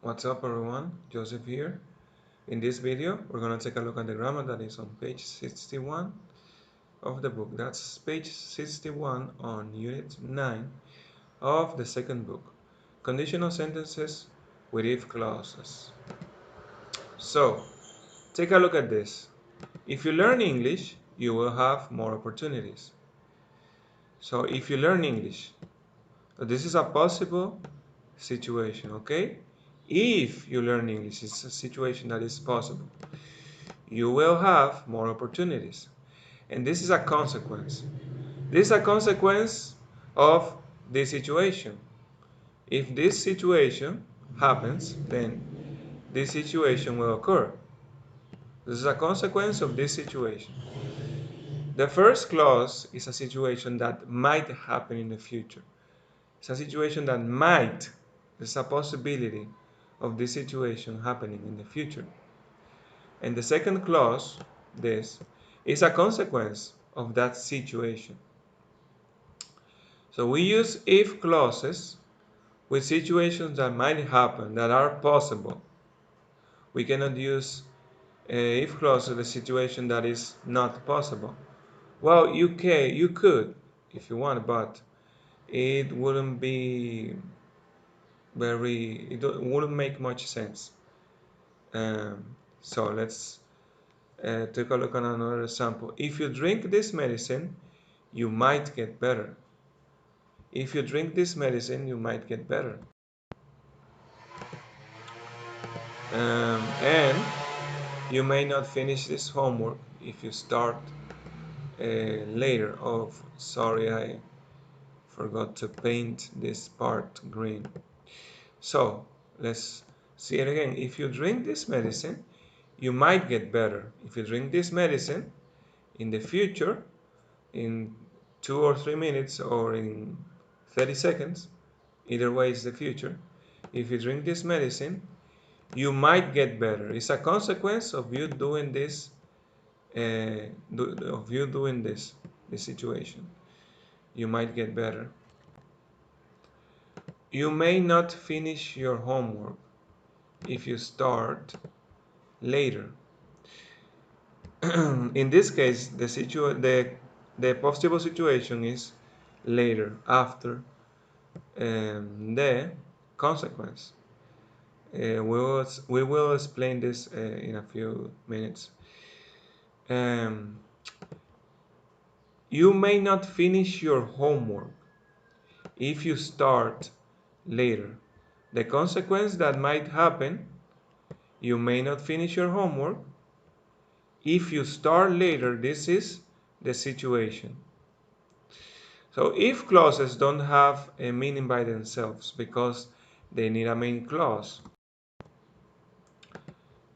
What's up everyone, Joseph here. In this video, we're going to take a look at the grammar that is on page 61 of the book. That's page 61 on unit 9 of the second book. Conditional sentences with if clauses. So, take a look at this. If you learn English, you will have more opportunities. So, if you learn English, this is a possible situation, okay? If you learn English, it's a situation that is possible. You will have more opportunities. And this is a consequence. This is a consequence of this situation. If this situation happens, then this situation will occur. This is a consequence of this situation. The first clause is a situation that might happen in the future. It's a situation that might, there's a possibility of this situation happening in the future. And the second clause, this, is a consequence of that situation. So we use if clauses with situations that might happen, that are possible. We cannot use if clause with a situation that is not possible. Well, you could if you want, but it wouldn't be it wouldn't make much sense. So let's take a look at another example. If you drink this medicine, you might get better. If you drink this medicine, you might get better. And you may not finish this homework if you start later. Oh, sorry, I forgot to paint this part green. So let's see it again. If you drink this medicine, you might get better. If you drink this medicine in the future, in 2 or 3 minutes or in 30 seconds, either way is the future. If you drink this medicine, you might get better. It's a consequence of you doing this, this situation. You might get better. You may not finish your homework if you start later. In this case, the possible situation is later, after the consequence. We will explain this in a few minutes. You may not finish your homework if you start later. The consequence that might happen, you may not finish your homework if you start later. This is the situation. So if clauses don't have a meaning by themselves because they need a main clause.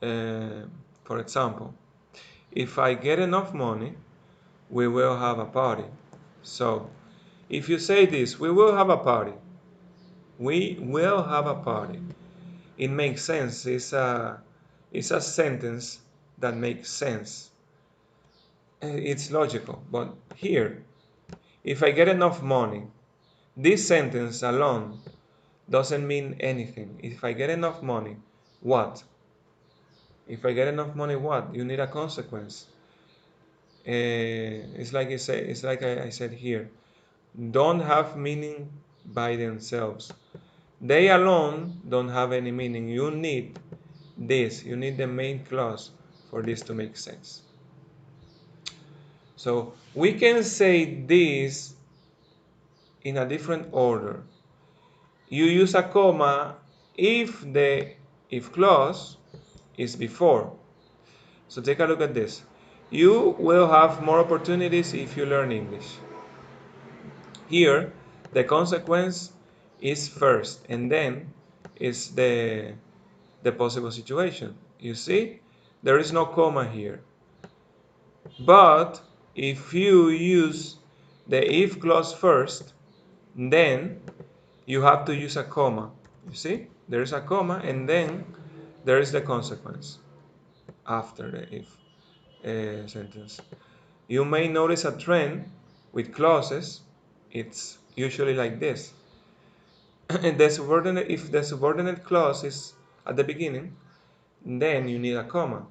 For example, if I get enough money, we will have a party. So if you say this, we will have a party. We will have a party. It makes sense. It's a sentence that makes sense. It's logical. But here, if I get enough money, this sentence alone doesn't mean anything. If I get enough money, what? If I get enough money, what? You need a consequence. It's like I said here. Don't have meaning by themselves. They alone don't have any meaning. You need this. You need the main clause for this to make sense. So we can say this in a different order. You use a comma if the if clause is before. So take a look at this. You will have more opportunities if you learn English. Here, the consequence is first, and then is the possible situation. You see, there is no comma here. But if you use the if clause first, then you have to use a comma. You see, there is a comma, and then there is the consequence after the if sentence. You may notice a trend with clauses. It's usually like this. And if the subordinate clause is at the beginning, then you need a comma.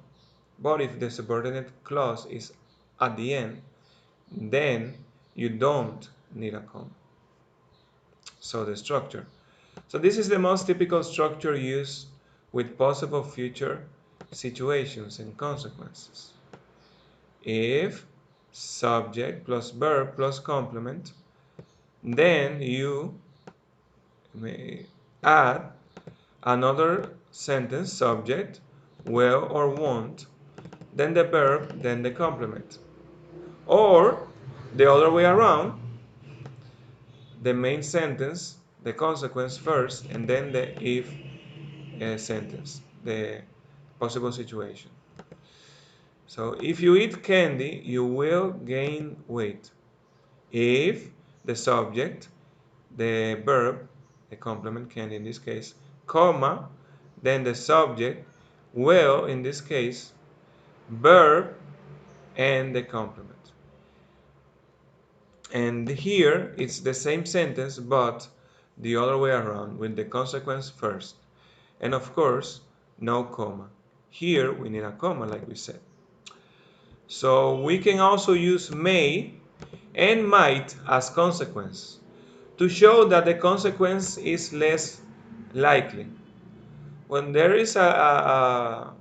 But if the subordinate clause is at the end, then you don't need a comma. So the structure. So this is the most typical structure used with possible future situations and consequences. If subject plus verb plus complement, then you may add another sentence, subject, will or won't, then the verb, then the complement. Or the other way around, the main sentence, the consequence first, and then the if sentence, the possible situation. So if you eat candy, you will gain weight. If the subject, the verb, the complement candy in this case, comma, then the subject, will in this case, verb, and the complement. And here it's the same sentence but the other way around with the consequence first. And of course, no comma. Here we need a comma like we said. So we can also use may and might as consequence to show that the consequence is less likely. When there is there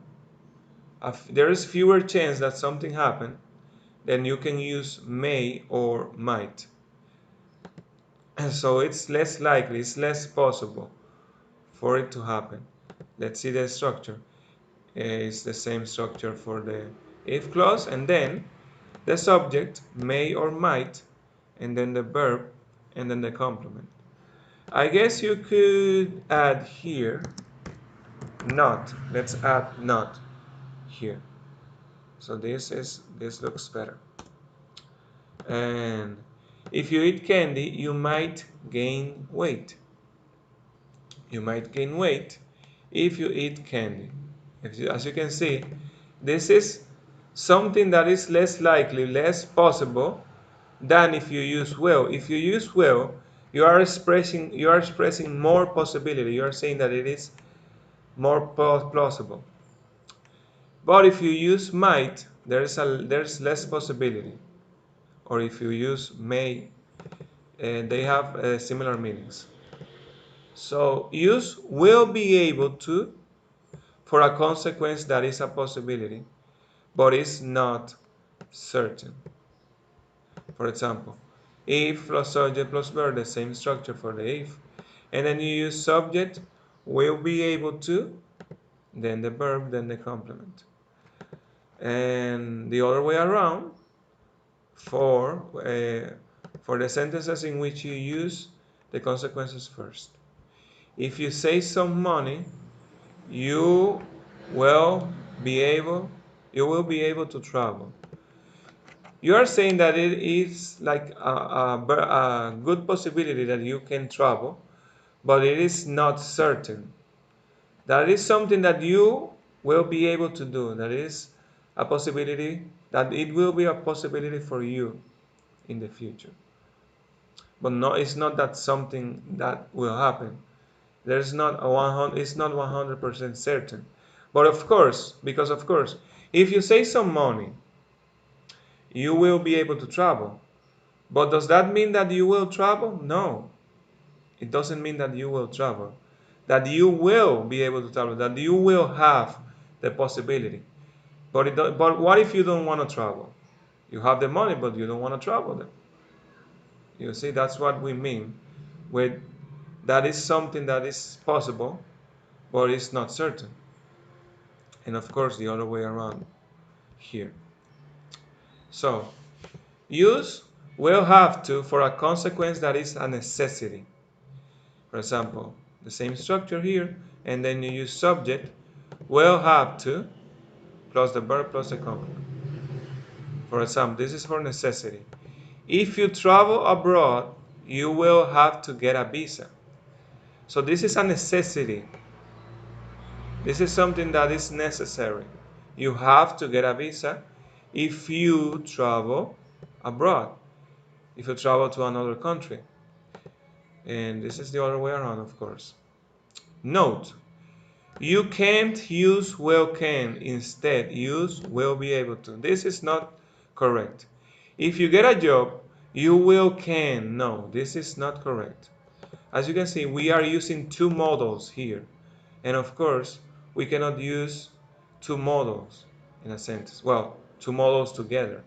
is fewer chance that something happen, then you can use may or might. And so it's less likely, it's less possible for it to happen. Let's see the structure. It's the same structure for the if clause, and then the subject, may or might, and then the verb, and then the complement. I guess you could add here not. Let's add not here. So this looks better. And if you eat candy, you might gain weight. You might gain weight if you eat candy. As you can see, this is something that is less likely, less possible than if you use will. If you use will, you are expressing more possibility. You are saying that it is more plausible. But if you use might, there's less possibility. Or if you use may, they have similar meanings. So use will be able to for a consequence that is a possibility, but is not certain. For example, if plus subject plus verb, the same structure for the if, and then you use subject, will be able to, then the verb, then the complement. And the other way around, for the sentences in which you use the consequences first. If you save some money, you will be able to travel. You are saying that it is like a good possibility that you can travel, but it is not certain. That is something that you will be able to do. That is a possibility, that it will be a possibility for you in the future. But no, it's not that something that will happen. There's not a 100, it's not 100% certain. But of course, because of course, if you save some money, you will be able to travel. But does that mean that you will travel? No, it doesn't mean that you will travel. That you will be able to travel, that you will have the possibility. But what if you don't want to travel? You have the money, but you don't want to travel then. You see, that's what we mean with that is something that is possible, but it's not certain. And of course, the other way around here. So, use will have to for a consequence that is a necessity. For example, the same structure here, and then you use subject, will have to, plus the verb plus the complement. For example, this is for necessity. If you travel abroad, you will have to get a visa. So this is a necessity. This is something that is necessary. You have to get a visa if you travel abroad, if you travel to another country. And this is the other way around, of course. Note, You can't use will can. Instead, use will be able to. This is not correct. If you get a job, you will can. No, this is not correct. As you can see, we are using two modals here. And of course, we cannot use two modals in a sentence. Well, two modals together.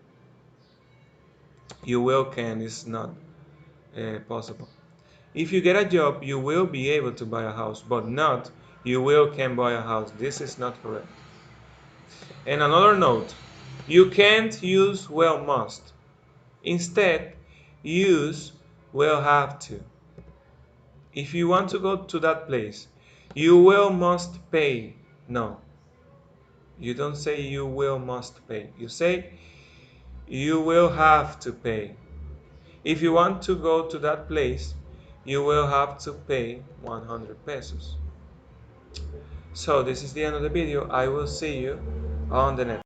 You will can is not possible. If you get a job, you will be able to buy a house, but not you will can buy a house. This is not correct. And another note, you can't use will must. Instead, use will have to. If you want to go to that place, you will must pay. No, you don't say you will must pay. You say you will have to pay. If you want to go to that place, you will have to pay 100 pesos. So this is the end of the video. I will see you on the next.